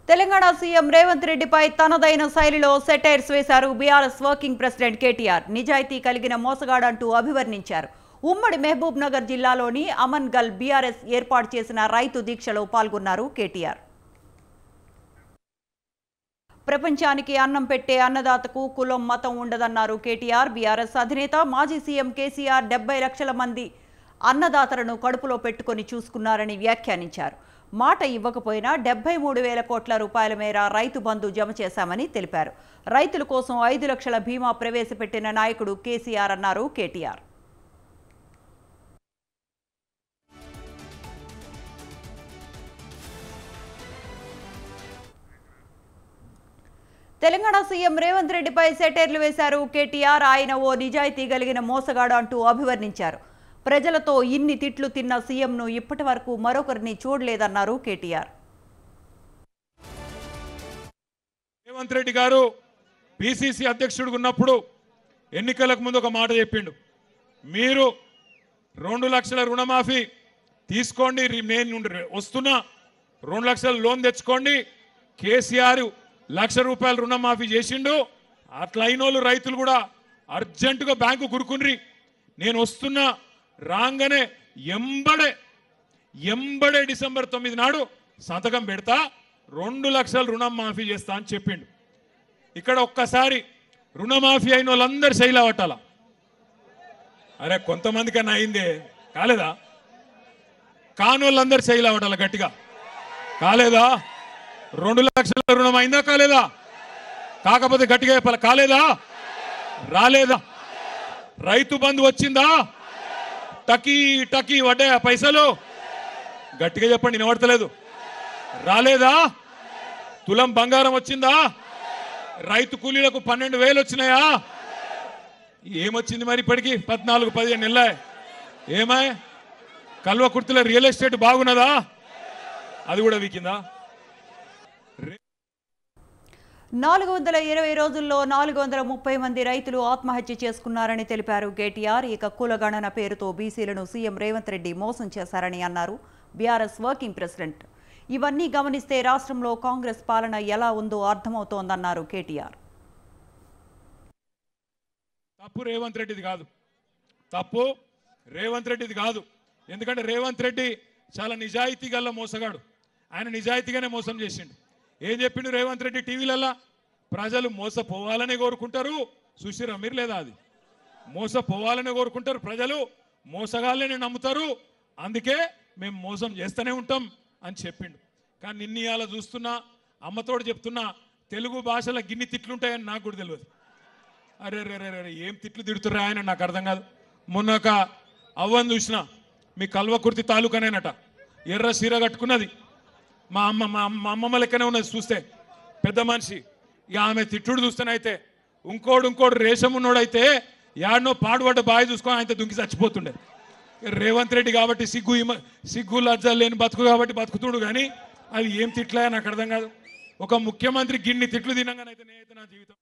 Telangana CM Revanth రెడ్డిపై తనదైన శైలిలో సెటైర్స్ వేశారు బీఆర్ఎస్ వర్కింగ్ ప్రెసిడెంట్ కేటీఆర్. నిజాయితీ కలిగిన మోసగాడంటూ అభివర్ణించారు. ఉమ్మడి మహబూబ్ నగర్ జిల్లాలోని అమన్గల్ బీఆర్ఎస్ ఏర్పాటు చేసిన రైతు దీక్షలో పాల్గొన్నారు కేటీఆర్. ప్రపంచానికి అన్నం పెట్టే అన్నదాతకు కులం మతం ఉండదన్నారు కేటీఆర్. బీఆర్ఎస్ అధినేత మాజీ సీఎం కేసీఆర్ 70 లక్షల మంది అన్నదాతలను కడుపులో పెట్టుకొని చూసుకున్నారని వ్యాఖ్యానించారు. మాట ఇవ్వకపోయినా 73,000 కోట్ల రూపాయల మేర రైతు బంధు జమ చేశామని తెలిపారు. రైతుల కోసం 5 లక్షల బీమా ప్రవేశపెట్టిన నాయకుడు కేసీఆర్ అన్నారు కేటీఆర్. తెలంగాణ సీఎం రేవంత్ రెడ్డిపై సెటైర్లు వేశారు కేటీఆర్. ఆయన ఓ నిజాయితీ కలిగిన మోసగాడు అంటూ అభివర్ణించారు. ప్రజలతో ఇన్ని తిట్లు తిన్న సీఎంను ఇప్పటి వరకు మరొకరిని చూడలేదన్నారు కేటీఆర్. రేవంత్ రెడ్డి గారు పిసిసి అధ్యక్షుడు ఉన్నప్పుడు ఎన్నికలకు ముందు ఒక మాట చెప్పిండు. మీరు 2 లక్షల రుణమాఫీ తీసుకోండి, నేను వస్తున్నా 2 లక్షల లోన్ తెచ్చుకోండి. కేసీఆర్ 1,00,000 రూపాయల రుణమాఫీ చేసిండు. అట్లా అయినోళ్ళు రైతులు కూడా అర్జెంటుగా బ్యాంకు కురుకుని నేను వస్తున్నా రాగానే ఎంబడే డిసెంబర్ 9 నాడు సంతకం పెడతా 2 లక్షల రుణం మాఫీ చేస్తా అని చెప్పిండు. ఇక్కడ ఒక్కసారి రుణమాఫీ అయిన వాళ్ళందరూ శైలా పట్టాల. అరే కొంతమందికన్నా అయిందే, కాలేదా? కాని వాళ్ళందరూ శైలా పట్టాల గట్టిగా. కాలేదా? 2 లక్షల రుణం అయిందా కాలేదా? కాకపోతే గట్టిగా చెప్పాలి, కాలేదా? రాలేదా? రైతు బంధు వచ్చిందా? టకీ టకీ వడ్డాయా పైసలు? గట్టిగా చెప్పండి, వినబడతలేదు. రాలేదా? తులం బంగారం వచ్చిందా? రైతు కూలీలకు 12,000 వచ్చినాయా? ఏమొచ్చింది మరి ఇప్పటికి? 14-15 నెలలే. ఏమాయ్ కల్వకుర్తిలో రియల్ ఎస్టేట్ బాగున్నదా? అది కూడా వీకిందా? 420 రోజుల్లో 430 మంది రైతులు ఆత్మహత్య చేసుకున్నారని తెలిపారు కేటీఆర్. ఇక కులగణన పేరుతో బీసీలను సీఎం రేవంత్ రెడ్డి మోసం చేశారని అన్నారు బీఆర్ఎస్ వర్కింగ్ ప్రెసిడెంట్. ఇవన్నీ గమనిస్తే రాష్ట్రంలో కాంగ్రెస్ పాలన ఎలా ఉందో అర్థమవుతోందన్నారు కేటీఆర్. తప్పు రేవంత్ రెడ్డిది కాదు, తప్పు రేవంత్ రెడ్డిది కాదు. ఎందుకంటే రేవంత్ రెడ్డి చాలా నిజాయితీ గల మోసగాడు. ఆయన నిజాయితీగానే మోసం చేసిండు. ఏం చెప్పిండు రేవంత్ రెడ్డి టీవీలలో? ప్రజలు మోసపోవాలని కోరుకుంటారు. చూసిరా మీరు లేదా? అది మోసపోవాలని కోరుకుంటారు ప్రజలు, మోసగాళ్ళని నమ్ముతారు. అందుకే మేము మోసం చేస్తూనే ఉంటాం అని చెప్పిండు. కానీ నిన్న ఇవాళ చూస్తున్నా, అమ్మతోడు చెప్తున్నా, తెలుగు భాషలో గిన్ని తిట్లుంటాయని నాకు కూడా తెలియదు. అరే రే రే రే ఏం తిట్లు తిడుతుర్రా ఆయన నాకు అర్థం కాదు. మొన్న ఒక అవ్వని చూసిన, మీ కల్వకుర్తి తాలూకానేనట, ఎర్ర సీర కట్టుకున్నది, మా అమ్మమ్మ లెక్కనే ఉన్నది చూస్తే, పెద్ద మనిషి. ఇక ఆమె తిట్టుడు చూస్తేనైతే ఇంకోడు రేషం ఉన్నోడైతే యాడనో పాడుపడ్డ బావి చూసుకొని ఆయన దుంకి చచ్చిపోతుండే. రేవంత్ రెడ్డి కాబట్టి సిగ్గు లజ్జ లేని బతుకు కాబట్టి బతుకుతుడు. కానీ అది ఏం తిట్లా నాకు అర్థం కాదు. ఒక ముఖ్యమంత్రి గిన్ని తిట్లు తినంగానైతే నేనైతే నా జీవితం